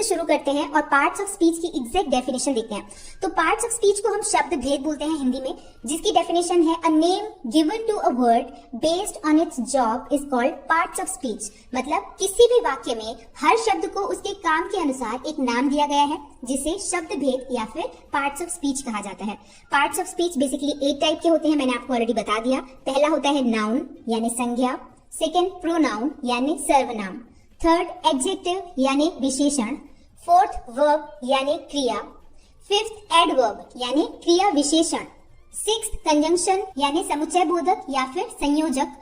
शुरू करते हैं और पार्ट्स ऑफ स्पीच की एग्जैक्ट डेफिनेशन देखते हैं। तो पार्ट्स ऑफ स्पीच को हम शब्द भेद बोलते हैं हिंदी में, जिसकी डेफिनेशन है a name given to a word based on its job is called parts of speech. मतलब किसी भी वाक्य में हर शब्द को उसके काम के अनुसार एक नाम दिया गया है, जिसे शब्द भेद या फिर पार्ट्स ऑफ स्पीच कहा जाता है। Parts of speech basically 8 type के होते हैं, मैंने आपको ऑलरेडी बता दिया। पहला होता है नाउन यानी संज्ञा, सेकेंड प्रोनाउन यानी सर्वनाम, थर्ड एडजेक्टिव यानी विशेषण, फोर्थ वर्ब यानी क्रिया, फिफ्थ एडवर्ब यानी क्रिया विशेषण, सिक्स्थ कंजंक्शन यानी समुच्चय बोधक या फिर संयोजक,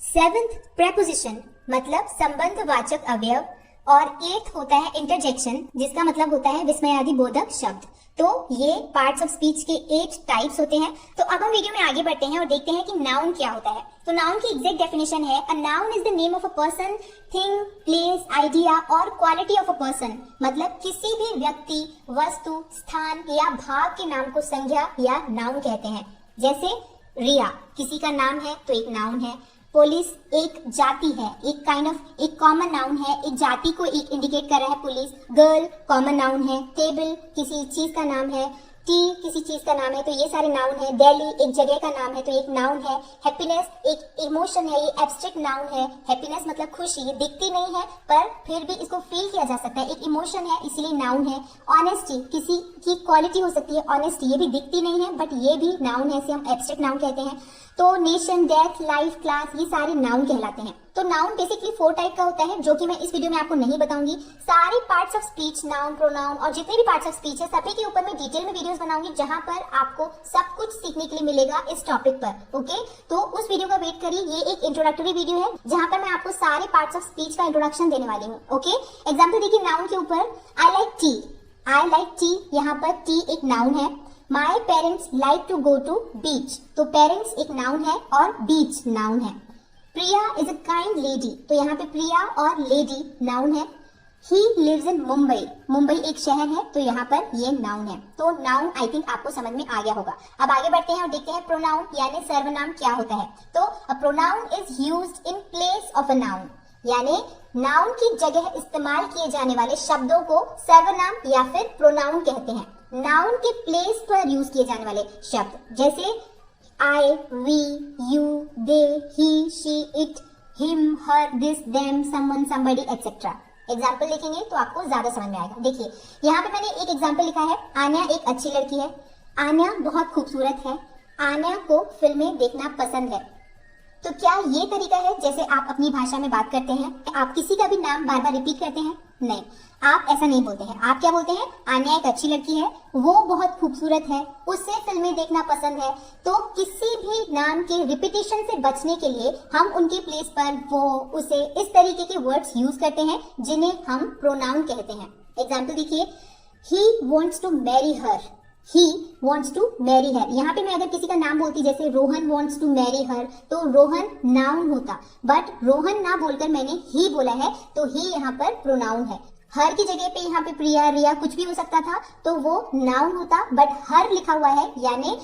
सेवेंथ प्रेपोजिशन मतलब संबंधवाचक अवयव, और एट्थ होता है इंटरजेक्शन जिसका मतलब होता है विस्मयादि बोधक शब्द। तो ये पार्ट्स ऑफ स्पीच के 8 टाइप्स होते हैं। तो अब हम वीडियो में आगे बढ़ते हैं और देखते हैं कि नाउन क्या होता है। तो नाउन की एग्जैक्ट डेफिनेशन है a noun is the name of a person, thing, place, idea और क्वालिटी ऑफ अ पर्सन। मतलब किसी भी व्यक्ति, वस्तु, स्थान या भाव के नाम को संज्ञा या नाउन कहते हैं। जैसे रिया किसी का नाम है तो एक नाउन है, पुलिस एक जाति है, एक कॉमन नाउन है, एक जाति को एक इंडिकेट कर रहा है पुलिस। गर्ल कॉमन नाउन है, टेबल किसी चीज का नाम है, टी किसी चीज का नाम है, तो ये सारे नाउन है। दिल्ली एक जगह का नाम है तो एक नाउन है। हैप्पीनेस एक इमोशन है, ये एब्स्ट्रैक्ट नाउन है। हैप्पीनेस मतलब खुशी, ये दिखती नहीं है पर फिर भी इसको फील किया जा सकता है, एक इमोशन है इसलिए नाउन है। ऑनेस्टी किसी की क्वालिटी हो सकती है, ऑनेस्टी ये भी दिखती नहीं है बट ये भी नाउन है, इसे हम एब्स्ट्रैक्ट नाउन कहते हैं। तो नेशन, डेथ, लाइफ, क्लास ये सारे नाउन कहलाते हैं। तो नाउन बेसिकली 4 टाइप का होता है जो कि मैं इस वीडियो में आपको नहीं बताऊंगी। सारे parts of speech, noun, pronoun और जितने भी पार्ट्स ऑफ स्पीच है सभी के ऊपर मैं डिटेल में वीडियोस बनाऊंगी, जहां पर आपको सब कुछ सीखने के लिए मिलेगा इस टॉपिक पर। ओके, तो उस वीडियो का वेट करिए। ये एक इंट्रोडक्टरी वीडियो है जहां पर मैं आपको सारे पार्ट्स ऑफ स्पीच का इंट्रोडक्शन देने वाली हूँ। ओके, एग्जाम्पल देखिए नाउन के ऊपर, I like tea. I like tea, यहाँ पर टी एक नाउन है। My parents like to go to beach, तो पेरेंट्स एक नाउन है और बीच नाउन है। Priya is a kind lady, तो यहाँ पे प्रिया और लेडी नाउन है। He lives in Mumbai, Mumbai एक शहर है तो यहाँ पर ये नाउन है। तो नाउन आई थिंक आपको समझ में आ गया होगा। अब आगे बढ़ते हैं और देखते हैं प्रोनाउन यानी सर्वनाम क्या होता है। तो a pronoun is used in place of a noun, यानी नाउन की जगह इस्तेमाल किए जाने वाले शब्दों को सर्वनाम या फिर प्रोनाउन कहते हैं। नाउन के प्लेस पर यूज किए जाने वाले शब्द जैसे I, we, you, they, he, she, it, him, her, this, them, someone, somebody etcetera. Example लिखेंगे तो आपको ज्यादा समझ में आएगा। देखिए यहाँ पे मैंने एक एग्जाम्पल लिखा है, आन्या एक अच्छी लड़की है। आन्या बहुत खूबसूरत है। आन्या को फिल्में देखना पसंद है। तो क्या ये तरीका है जैसे आप अपनी भाषा में बात करते हैं, आप किसी का भी नाम बार बार रिपीट करते हैं? नहीं, आप ऐसा नहीं बोलते हैं। आप क्या बोलते हैं? आन्या एक अच्छी लड़की है, वो बहुत खूबसूरत है, उसे फिल्में देखना पसंद है। तो किसी भी नाम के रिपीटेशन से बचने के लिए हम उनके प्लेस पर वो, उसे, इस तरीके के वर्ड्स यूज करते हैं जिन्हें हम प्रोनाउन कहते हैं। एग्जाम्पल देखिए, he wants to marry her. He wants to marry her, यहाँ पे मैं अगर किसी का नाम बोलती जैसे Rohan wants to marry her, तो रोहन नाउन होता, बट रोहन ना बोलकर मैंने ही बोला है तो ही यहाँ पर प्रोनाउन है। हर की जगह पे यहाँ पे प्रिया, रिया कुछ भी हो सकता था तो वो नाउन होता, बट हर लिखा हुआ है यानी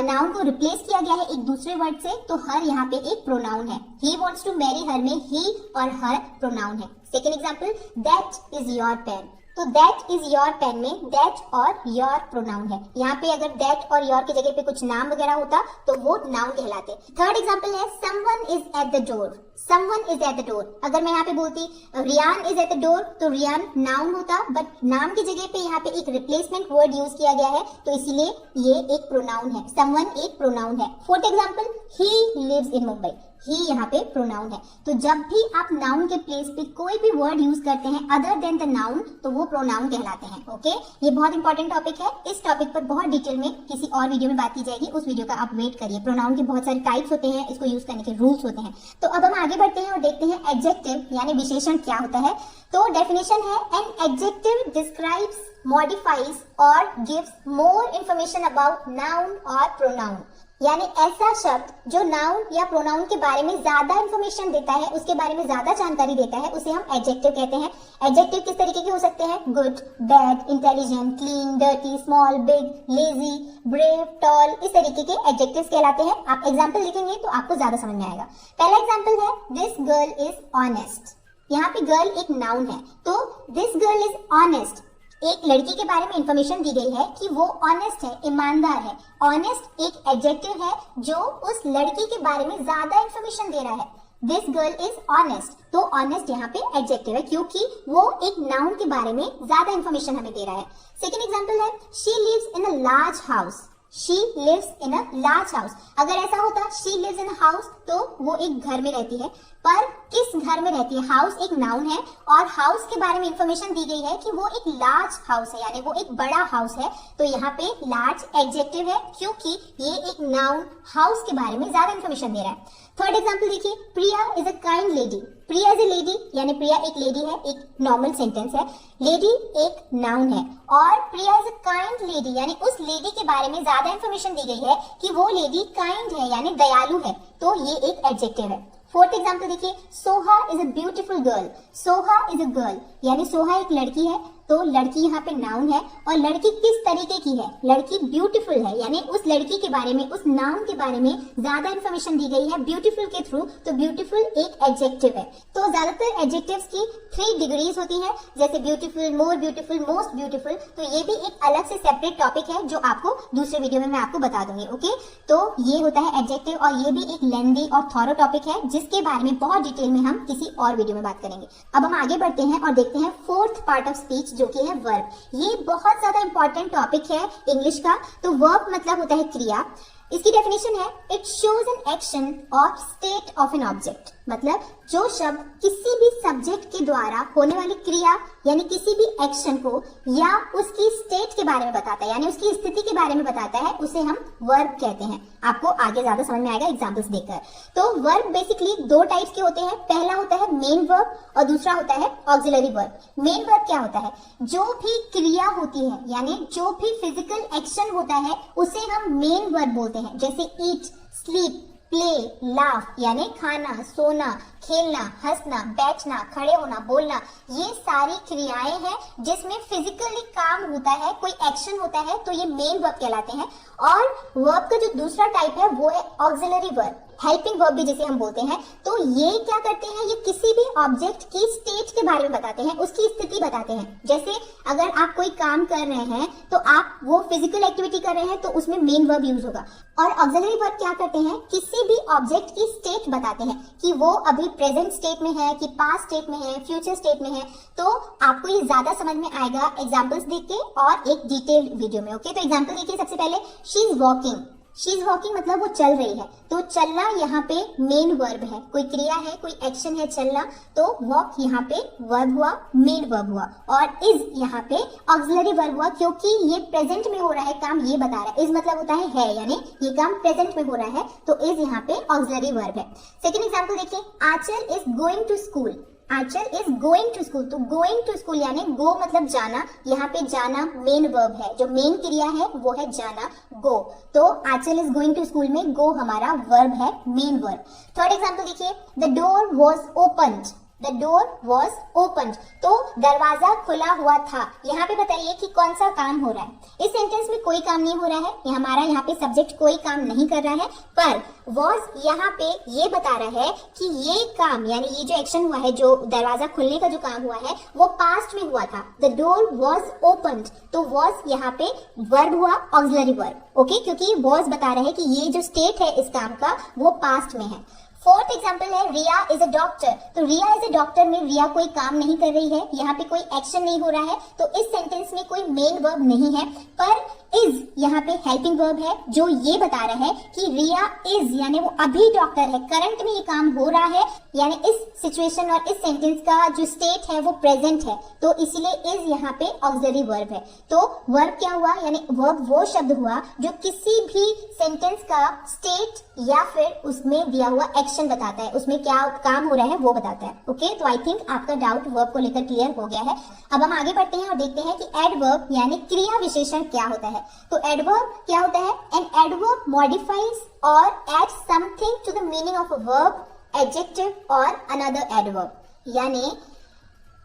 नाउन को रिप्लेस किया गया है एक दूसरे वर्ड से, तो हर यहाँ पे एक प्रोनाउन है। He wants to marry her में ही और हर प्रोनाउन है। Second example, that is your pen, तो दैट इज योर पेन में दैट और योर प्रोनाउन है। यहाँ पे अगर दैट और योर की जगह पे कुछ नाम वगैरह होता तो वो नाउन कहलाते। थर्ड एग्जाम्पल है, someone is at the door. Someone is at the door, अगर मैं यहाँ पे बोलती Riyan is at the door तो रियान नाउन होता, बट नाम की जगह पे यहाँ पे एक रिप्लेसमेंट वर्ड यूज किया गया है तो इसीलिए ये एक प्रोनाउन है। समवन एक प्रोनाउन है। Fourth example, he lives in Mumbai, he यहाँ पे प्रोनाउन है। तो जब भी आप नाउन के प्लेस पे कोई भी वर्ड यूज करते हैं अदर देन द नाउन तो वो प्रोनाउन कहलाते हैं। ओके, ये बहुत इंपॉर्टेंट टॉपिक है। इस टॉपिक पर बहुत डिटेल में किसी और वीडियो में बात की जाएगी, उस वीडियो का आप वेट करिए। प्रोनाउन के बहुत सारे टाइप्स होते हैं, इसको यूज करने के रूल्स होते हैं। तो अब हम आगे बढ़ते हैं और देखते हैं एडजेक्टिव यानी विशेषण क्या होता है। तो डेफिनेशन है, एन एडजेक्टिव डिस्क्राइब्स, मॉडिफाइज और gives more information about noun और प्रोनाउन, यानी ऐसा शब्द जो नाउन या प्रोनाउन के बारे में ज्यादा इंफॉर्मेशन देता है, उसके बारे में ज्यादा जानकारी देता है, उसे हम एडजेक्टिव कहते हैं। एडजेक्टिव किस तरीके के हो सकते हैं? Good, bad, intelligent, clean, dirty, small, big, lazy, brave, tall, इस तरीके के एडजेक्टिव्स कहलाते हैं। आप एग्जाम्पल लिखेंगे तो आपको ज्यादा समझ में आएगा। पहला एग्जाम्पल है, दिस गर्ल इज ऑनेस्ट। यहाँ पे गर्ल एक नाउन है, तो दिस गर्ल इज ऑनेस्ट। एक लड़की के बारे में इंफॉर्मेशन दी गई है कि वो ऑनेस्ट है, ईमानदार है। ऑनेस्ट एक एडजेक्टिव है जो उस लड़की के बारे में ज्यादा इंफॉर्मेशन दे रहा है। दिस गर्ल इज ऑनेस्ट, तो ऑनेस्ट यहाँ पे एडजेक्टिव है क्योंकि वो एक नाउन के बारे में ज्यादा इंफॉर्मेशन हमें दे रहा है। सेकेंड एग्जाम्पल है she lives in a large house. She lives in a large house. अगर ऐसा होता she lives in a house तो वो एक घर में रहती है, पर किस घर में रहती है? हाउस एक नाउन है और हाउस के बारे में इंफॉर्मेशन दी गई है कि वो एक लार्ज हाउस है, यानी वो एक बड़ा हाउस है। तो यहाँ पे लार्ज एडजेक्टिव है क्योंकि ये एक नाउन हाउस के बारे में ज्यादा इंफॉर्मेशन दे रहा है। थर्ड एग्जाम्पल देखिए, Priya is a kind lady. Priya is a lady, यानी प्रिया एक लेडी है, एक नॉर्मल सेंटेंस है। लेडी एक नाउन है और Priya is a kind lady, यानी उस लेडी के बारे में ज्यादा इंफॉर्मेशन दी गई है कि वो लेडी काइंड है, यानी दयालु है। तो ये एक एडजेक्टिव है। फोर्थ एग्जाम्पल देखिए, Soha is a beautiful girl. Soha is a girl, यानी सोहा एक लड़की है, तो लड़की यहाँ पे नाउन है और लड़की किस तरीके की है? लड़की ब्यूटीफुल है, यानी उस लड़की के बारे में, उस नाउन के बारे में ज्यादा इंफॉर्मेशन दी गई है ब्यूटीफुल के थ्रू, तो ब्यूटीफुल एक एडजेक्टिव है। तो ज्यादातर एडजेक्टिव्स की 3 डिग्रीज होती हैं, जैसे beautiful, more beautiful, most beautiful. तो ये भी एक अलग से सेपरेट टॉपिक है जो आपको दूसरे वीडियो में मैं आपको बता दूंगी। ओके, तो ये होता है एडजेक्टिव और ये भी एक लेंदी और थॉरो टॉपिक है जिसके बारे में बहुत डिटेल में हम किसी और वीडियो में बात करेंगे। अब हम आगे बढ़ते हैं और देखते हैं फोर्थ पार्ट ऑफ स्पीच जो कि है वर्ब। ये बहुत ज्यादा इंपॉर्टेंट टॉपिक है इंग्लिश का। तो वर्ब मतलब होता है क्रिया। इसकी डेफिनेशन है इट शोज एन एक्शन और स्टेट ऑफ एन ऑब्जेक्ट। मतलब जो शब्द किसी भी सब्जेक्ट के द्वारा होने वाली क्रिया यानी किसी भी एक्शन को या उसकी स्टेट के बारे में बताता है, यानी उसकी स्थिति के बारे में बताता है, उसे हम वर्ब कहते हैं। आपको आगे ज्यादा समझ में आएगा एग्जांपल्स देखकर। तो वर्ब बेसिकली 2 टाइप्स के होते हैं। पहला होता है मेन वर्ब और दूसरा होता है ऑक्सिलरी वर्ब। मेन वर्ब क्या होता है? जो भी क्रिया होती है, यानी जो भी फिजिकल एक्शन होता है उसे हम मेन वर्ब बोलते हैं। जैसे ईट, स्लीप, प्ले, लाफ, यानी खाना, सोना, खेलना, हंसना, बैठना, खड़े होना, बोलना, ये सारी क्रियाएं हैं जिसमें फिजिकली काम होता है, कोई एक्शन होता है, तो ये मेन वर्ब कहलाते हैं। और वर्ब का जो दूसरा टाइप है वो है ऑक्सिलरी वर्ब, हेल्पिंग वर्ब भी जिसे हम बोलते हैं। तो ये क्या करते हैं? ये किसी भी ऑब्जेक्ट की स्टेट के बारे में बताते हैं, उसकी स्थिति बताते हैं। जैसे अगर आप कोई काम कर रहे हैं तो आप वो फिजिकल एक्टिविटी कर रहे हैं तो उसमें मेन वर्ब यूज होगा। और ऑक्सिलरी वर्ब क्या करते हैं? किसी भी ऑब्जेक्ट की स्टेट बताते हैं कि वो अभी प्रेजेंट स्टेट में है, कि पास्ट स्टेट में है, फ्यूचर स्टेट में है। तो आपको ये ज्यादा समझ में आएगा एग्जाम्पल्स देख के और एक डिटेल्ड वीडियो में। ओके, तो एग्जाम्पल देखिए। सबसे पहले she is walking. She is walking मतलब वो चल रही है, तो चलना यहाँ पे मेन वर्ब है। कोई क्रिया है, कोई एक्शन है चलना, तो वॉक यहाँ पे वर्ब हुआ, मेन वर्ब हुआ। और इज यहाँ पे ऑक्सिलरी वर्ब हुआ क्योंकि ये प्रेजेंट में हो रहा है काम, ये बता रहा है। इज मतलब होता है, यानी ये काम प्रेजेंट में हो रहा है, तो इज यहाँ पे ऑक्सिलरी वर्ब है। सेकेंड एग्जाम्पल देखिए, Anchal is going to school. Anchal is going to school, तो गोइंग टू स्कूल यानी गो मतलब जाना, यहाँ पे जाना मेन वर्ब है। जो मेन क्रिया है वो है जाना, गो। तो आंचल इज गोइंग टू स्कूल में गो हमारा वर्ब है, मेन वर्ब। थर्ड एग्जाम्पल देखिए, the door was opened. The door was opened, तो दरवाजा खुला हुआ था। यहाँ पे बताइए कि कौन सा काम हो रहा है? इस सेंटेंस में कोई काम नहीं हो रहा है, ये हमारा यहाँ पे सब्जेक्ट कोई काम नहीं कर रहा है, पर वॉज यहाँ पे ये बता रहा है कि ये काम यानी ये जो एक्शन हुआ है, जो दरवाजा खुलने का जो काम हुआ है, वो पास्ट में हुआ था। द डोर वॉज ओपन्ड, तो वॉज यहाँ पे वर्ब हुआ, ऑक्सिलरी वर्ब। ओके, क्योंकि वॉज बता रहा है कि ये जो स्टेट है इस काम का वो पास्ट में है। फोर्थ एग्जाम्पल है रिया इज अ डॉक्टर। तो रिया इज अ डॉक्टर में रिया कोई काम नहीं कर रही है, यहाँ पे कोई एक्शन नहीं हो रहा है, तो इस सेंटेंस में कोई मेन वर्ब नहीं है, पर इज यहाँ पे हेल्पिंग वर्ब है जो ये बता रहा है कि रिया इज यानी वो अभी डॉक्टर है, करंट में ये काम हो रहा है, यानी इस सिचुएशन और इस सेंटेंस का जो स्टेट है वो प्रेजेंट है, तो इसीलिए इज यहाँ पे ऑक्सिलरी वर्ब है। तो वर्ब क्या हुआ? यानी वर्ब वो शब्द हुआ जो किसी भी सेंटेंस का स्टेट या फिर उसमें दिया हुआ एक्शन बताता है, उसमें क्या काम हो रहा है वो बताता है। ओके, तो आई थिंक आपका डाउट वर्ब को लेकर क्लियर हो गया है। अब हम आगे बढ़ते हैं और देखते हैं कि एडवर्ब यानी क्रिया विशेषण क्या होता है। तो एडवर्ब क्या होता है? An adverb modifies or add something to the meaning of a verb, adjective or another adverb. यानी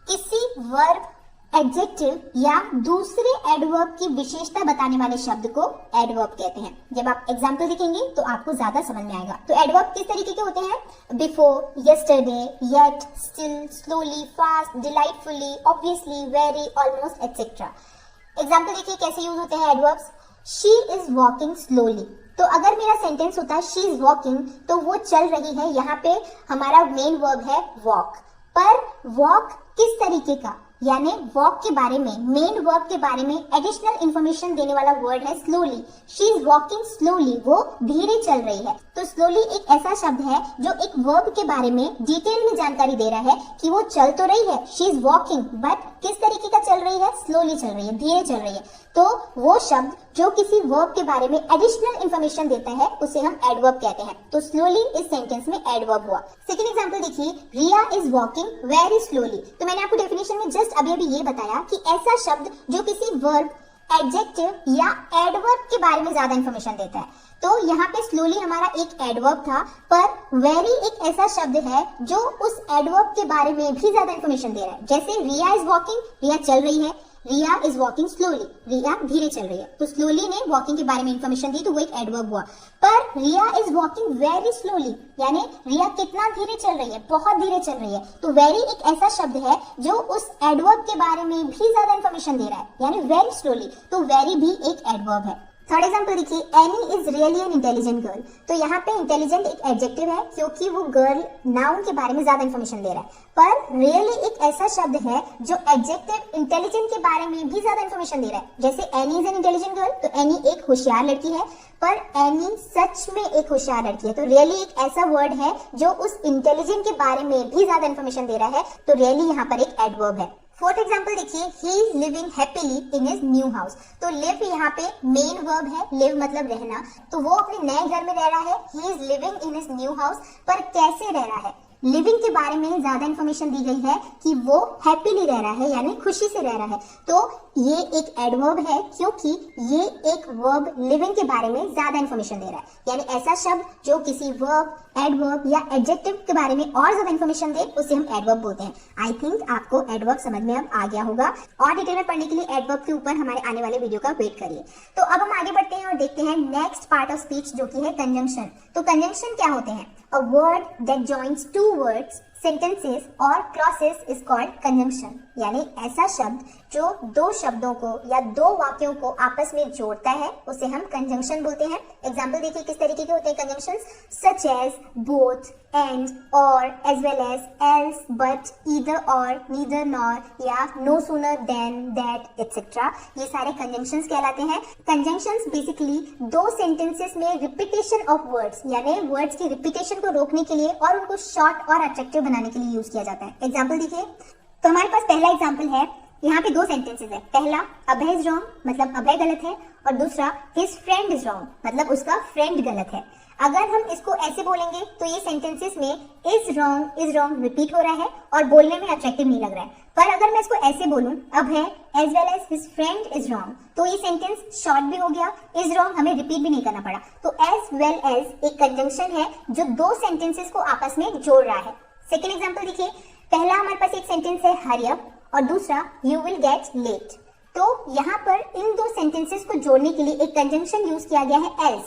किसी वर्ब एडजेक्टिव या दूसरे एडवर्ब की विशेषता बताने वाले शब्द को एडवर्ब कहते हैं। जब आप एग्जाम्पल देखेंगे तो आपको ज्यादा समझ में आएगा। तो एडवर्ब किस तरीके के होते हैं? Before, yesterday, yet, still, slowly, fast, delightfully, obviously, very, almost, etcetera. Example देखिए कैसे यूज होते हैं adverbs. She is walking slowly, तो अगर मेरा सेंटेंस होता है शी इज वॉकिंग, तो वो चल रही है, यहाँ पे हमारा मेन वर्ब है वॉक। पर वॉक किस तरीके का, यानी वॉक के बारे में, मेन वर्ब के बारे में एडिशनल इंफॉर्मेशन देने वाला वर्ड है slowly. She is walking slowly, वो धीरे चल रही है। तो स्लोली एक ऐसा शब्द है जो एक वर्ब के बारे में डिटेल में जानकारी दे रहा है कि वो चल तो रही है, शी इज वॉकिंग, बट किस तरीके का चल रही है? स्लोली चल रही है, धीरे चल रही है। तो वो शब्द जो किसी वर्ब के बारे में एडिशनल इंफॉर्मेशन देता है उसे हम एडवर्ब कहते हैं। तो स्लोली इस सेंटेंस में एडवर्ब हुआ। सेकंड एग्जांपल देखिए, रिया इज वॉकिंग वेरी स्लोली। तो मैंने आपको डेफिनेशन में जस्ट अभी ये बताया कि ऐसा शब्द जो किसी वर्ब, एडजेक्टिव या एडवर्ब के बारे में ज्यादा इंफॉर्मेशन देता है। तो यहाँ पे स्लोली हमारा एक एडवर्ब था, पर वेरी एक ऐसा शब्द है जो उस एडवर्ब के बारे में भी ज्यादा इंफॉर्मेशन दे रहा है। जैसे रिया इज वॉकिंग, रिया चल रही है, रिया इज वॉकिंग स्लोली, रिया धीरे चल रही है। तो स्लोली ने वॉकिंग के बारे में इंफॉर्मेशन दी, तो वो एक एडवर्ब हुआ। पर रिया इज वॉकिंग वेरी स्लोली, यानी रिया कितना धीरे चल रही है? बहुत धीरे चल रही है। तो वेरी एक ऐसा शब्द है जो उस एडवर्ब के बारे में भी ज्यादा इंफॉर्मेशन दे रहा है, यानी वेरी स्लोली। तो वेरी भी एक एडवर्ब है। थर्ड एग्जाम्पल देखिए, any is really an intelligent girl. तो यहाँ पे इंटेलिजेंट एक एडजेक्टिव है क्योंकि वो गर्ल नाउन के बारे में ज्यादा इंफॉर्मेशन दे रहा है। पर रियली एक ऐसा शब्द है जो एडजेक्टिव इंटेलिजेंट के बारे में भी ज्यादा इंफॉर्मेशन दे रहा है। जैसे any is an intelligent girl, तो एनी एक होशियार लड़की है, पर एनी सच में एक होशियार लड़की है। तो रियली एक ऐसा वर्ड है जो उस इंटेलिजेंट के बारे में भी ज्यादा इंफॉर्मेशन दे रहा है। तो रियली यहाँ पर एक एडवर्ब है। फोर्थ एग्जाम्पल देखिए, he is living happily in his new house. तो लिव यहाँ पे मेन वर्ब है, लिव मतलब रहना। तो वो अपने नए घर में रह रहा है, he is living in his new house. पर कैसे रह रहा है? लिविंग के बारे में ज्यादा इंफॉर्मेशन दी गई है कि वो हैप्पीली रह रहा है, यानी खुशी से रह रहा है। तो ये एक एडवर्ब है क्योंकि ये एक वर्ब लिविंग के बारे में ज्यादा इंफॉर्मेशन दे रहा है। यानी ऐसा शब्द जो किसी वर्ब, एडवर्ब या एडजेक्टिव के बारे में और ज्यादा इंफॉर्मेशन दे उसे हम एडवर्ब बोलते हैं। आई थिंक आपको एडवर्ब समझ में अब आ गया होगा। और डिटेल में पढ़ने के लिए एडवर्ब के ऊपर हमारे आने वाले वीडियो का वेट करिए। तो अब हम आगे बढ़ते हैं और देखते हैं नेक्स्ट पार्ट ऑफ स्पीच जो कि है कंजंक्शन। तो कंजंक्शन क्या होते हैं? A word that joins two words, sentences or clauses is called conjunction। यानी ऐसा शब्द जो दो शब्दों को या दो वाक्यों को आपस में जोड़ता है उसे हम कंजंक्शन बोलते हैं। एग्जाम्पल देखिए किस तरीके के होते हैं conjunctions, such as, both, and, or, as well as, else, but, either or, neither nor, या no sooner than, that, etcetera. ये सारे कंजंक्शंस कहलाते हैं। कंजंक्शंस बेसिकली दो सेंटेंसेस में रिपीटेशन ऑफ वर्ड्स, यानी वर्ड्स की रिपीटेशन को रोकने के लिए और उनको शॉर्ट और अट्रैक्टिव बनाने के लिए यूज किया जाता है। एग्जाम्पल देखिए, तो हमारे पास पहला एग्जाम्पल है, यहाँ पे दो सेंटेंसेस है। पहला, अभय इज रॉन्ग, मतलब अभय गलत है, और दूसरा, हिज फ्रेंड इज रॉन्ग, मतलब उसका फ्रेंड गलत है। अगर हम इसको ऐसे बोलेंगे तो ये सेंटेंसेस में इज रॉन्ग रिपीट हो रहा है और बोलने में अट्रैक्टिव नहीं लग रहा है। पर अगर मैं इसको ऐसे बोलूं, Abhay as well as his friend is wrong, तो ये सेंटेंस शॉर्ट भी हो गया, इज रॉन्ग हमें रिपीट भी नहीं करना पड़ा। तो एज वेल एज एक कंजंक्शन है जो दो सेंटेंसेस को आपस में जोड़ रहा है। सेकेंड एग्जाम्पल देखिए, पहला हमारे पास एक सेंटेंस है हरी अप और दूसरा यू विल गेट लेट। तो यहाँ पर इन दो सेंटेंसेस को जोड़ने के लिए एक कंजंक्शन यूज किया गया है एज।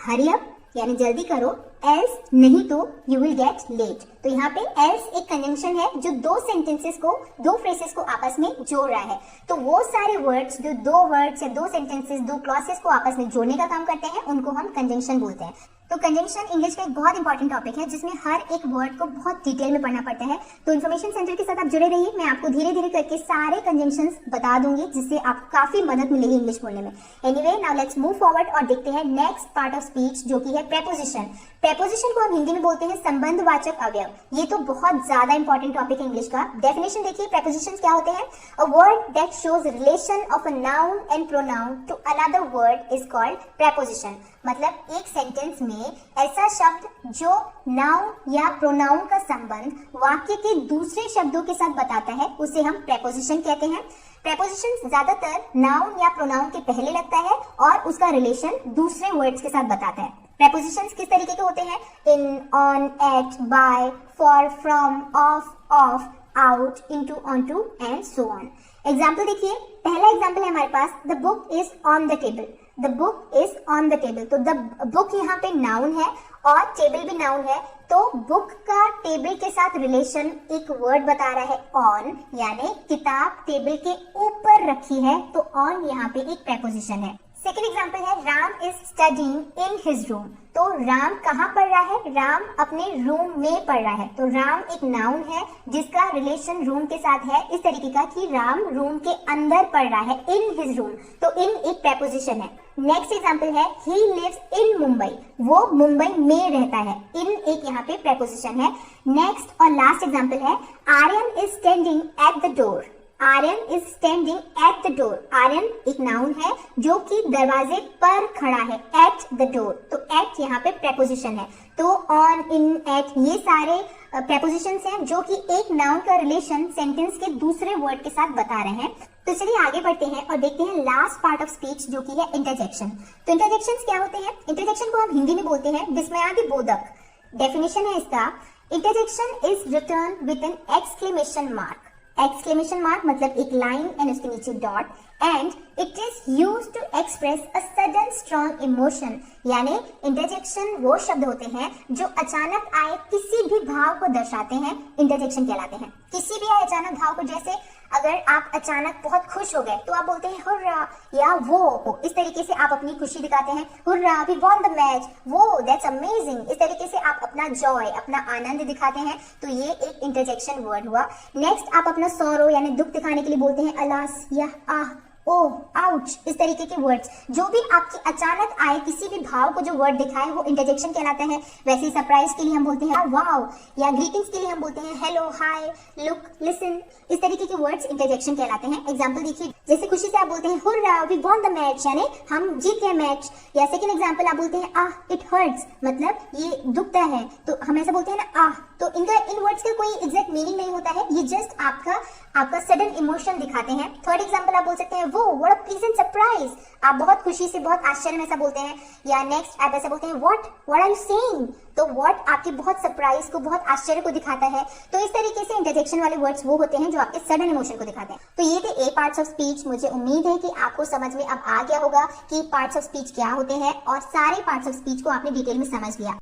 हरी अप यानी जल्दी करो, एल्स नहीं तो यू विल गेट लेट। तो यहाँ पे एल्स एक कंजंक्शन है जो दो सेंटेंसेस को, दो फ्रेसेस को आपस में जोड़ रहा है। तो वो सारे वर्ड्स जो दो वर्ड्स या दो सेंटेंसेस, दो क्लॉसेस को आपस में जोड़ने का काम करते हैं उनको हम कंजंक्शन बोलते हैं। तो कंजंक्शन इंग्लिश का एक बहुत इंपॉर्टेंट टॉपिक है जिसमें हर एक वर्ड को बहुत डिटेल में पढ़ना पड़ता है। तो इन्फॉर्मेशन सेंटर के साथ आप जुड़े रहिए, मैं आपको धीरे धीरे करके सारे कंजंक्शंस बता दूंगी जिससे आपको काफी मदद मिलेगी इंग्लिश बोलने में। Anyway, now let's move forward और देखते हैं नेक्स्ट पार्ट ऑफ स्पीच जो कि है प्रेपोजिशन। प्रेपोजिशन को हम हिंदी में बोलते हैं संबंधवाचक अवयव। ये तो बहुत ज्यादा इंपॉर्टेंट टॉपिक है इंग्लिश का। डेफिनेशन देखिए, प्रेपोजिशंस क्या होते हैं? A word that shows relation of a noun and pronoun to another word is called preposition. मतलब एक सेंटेंस में ऐसा शब्द जो नाउन या प्रोनाउन का संबंध वाक्य के दूसरे शब्दों के साथ बताता है उसे हम प्रेपोजिशन कहते हैं। प्रेपोजिशन ज्यादातर नाउन या प्रोनाउन के पहले लगता है और उसका रिलेशन दूसरे वर्ड्स के साथ बताता है। प्रेपोजिशंस किस तरीके के होते हैं? In, on, at, by, for, from, of, out, into, onto and so on. Example देखिए, पहला एग्जाम्पल है हमारे पास, the book is on the table. The book is on the table. तो द बुक यहाँ पे नाउन है और टेबल भी नाउन है. तो बुक का टेबल के साथ रिलेशन एक वर्ड बता रहा है ऑन, यानी किताब टेबल के ऊपर रखी है. तो ऑन यहाँ पे एक प्रेपोजिशन है. सेकेंड एग्जाम्पल है, Ram is studying in his room. तो राम कहाँ पढ़ रहा है? राम अपने रूम में पढ़ रहा है. तो राम एक नाउन है जिसका रिलेशन रूम के साथ है इस तरीके का कि राम रूम के अंदर पढ़ रहा है, इन हिज रूम. तो इन एक प्रेपोजिशन है. नेक्स्ट एग्जाम्पल है, ही लिव्स इन मुंबई. वो मुंबई में रहता है. इन एक यहाँ पे प्रेपोजिशन है. नेक्स्ट और लास्ट एग्जाम्पल है, Aryan is standing at the door. Aryan is standing at the door. Aryan एक नाउन है जो कि दरवाजे पर खड़ा है, एट द डोर. तो एट यहाँ पे प्रेपोजिशन है. तो ऑन, इन, एट ये सारे प्रेपोजिशंस हैं जो कि एक नाउन का रिलेशन सेंटेंस के दूसरे वर्ड के साथ बता रहे हैं. तो चलिए आगे बढ़ते हैं और देखते हैं लास्ट पार्ट ऑफ स्पीच जो कि है इंटरजेक्शन. तो इंटरजेक्शंस क्या होते हैं? इंटरजेक्शन को हम हिंदी में बोलते हैं विस्मयादि बोधक. डेफिनेशन है इसका, interjection is written with an exclamation mark. Exclamation mark मतलब एक लाइन एंड उसके नीचे dot. And it is use to express a sudden strong emotion. यानी इंटरजेक्शन वो शब्द होते हैं जो अचानक आए किसी भी भाव को दर्शाते हैं, इंटरजेक्शन कहलाते हैं. किसी भी आए अचानक भाव को, जैसे अगर आप अचानक बहुत खुश हो गए तो आप बोलते हैं हुर्रा, या वो. इस तरीके से आप अपनी खुशी दिखाते हैं, hurrah we won the match, wow that's amazing. इस तरीके से आप अपना जॉय, अपना आनंद दिखाते हैं. तो ये एक इंटरजेक्शन वर्ड हुआ. नेक्स्ट आप अपना सॉरो यानी दुख दिखाने के लिए बोलते हैं अलास या आह, ओह, आउच. इस तरीके के वर्ड्स जो भी आपके अचानक आए किसी भी भाव को जो वर्ड दिखाए वो इंटरजेक्शन कहलाता है. वैसे ही सरप्राइज के लिए हम बोलते हैं वाओ, या ग्रीटिंग्स के लिए हम बोलते हैं हेलो, हाय, लुक, लिसन. इस तरीके के वर्ड्स इंटरजेक्शन कहलाते हैं. एग्जांपल देखिए, जैसे खुशी से आप बोलते हैं hurrah we won the match, यानी हम जीत गए मैच. या सेकंड एग्जांपल आप बोलते हैं आह इट हर्ट्स, मतलब ये दुखता है. तो हम ऐसा बोलते हैं ना आह. तो इन वर्ड्स का कोई एग्जैक्ट मीनिंग नहीं होता है, ये जस्ट आपका सडन इमोशन दिखाते हैं. थर्ड एग्जांपल आप बोल सकते हैं वो व्हाट अ प्लीजेंट सरप्राइज. आप बहुत खुशी से, बहुत आश्चर्य में ऐसा बोलते हैं. या नेक्स्ट आप ऐसा बोलते हैं व्हाट आर यू सेइंग. तो व्हाट आपकी बहुत सरप्राइज को, बहुत आश्चर्य को दिखाता है. तो इस तरीके से इंटरजेक्शन वाले वर्ड्स वो होते हैं जो आपके सडन इमोशन को दिखाते हैं. तो ये थे 8 पार्ट्स ऑफ स्पीच. मुझे उम्मीद है कि आपको समझ में अब आ गया होगा कि पार्ट्स ऑफ स्पीच क्या होते हैं और सारे पार्ट्स ऑफ स्पीच को आपने डिटेल में समझ लिया.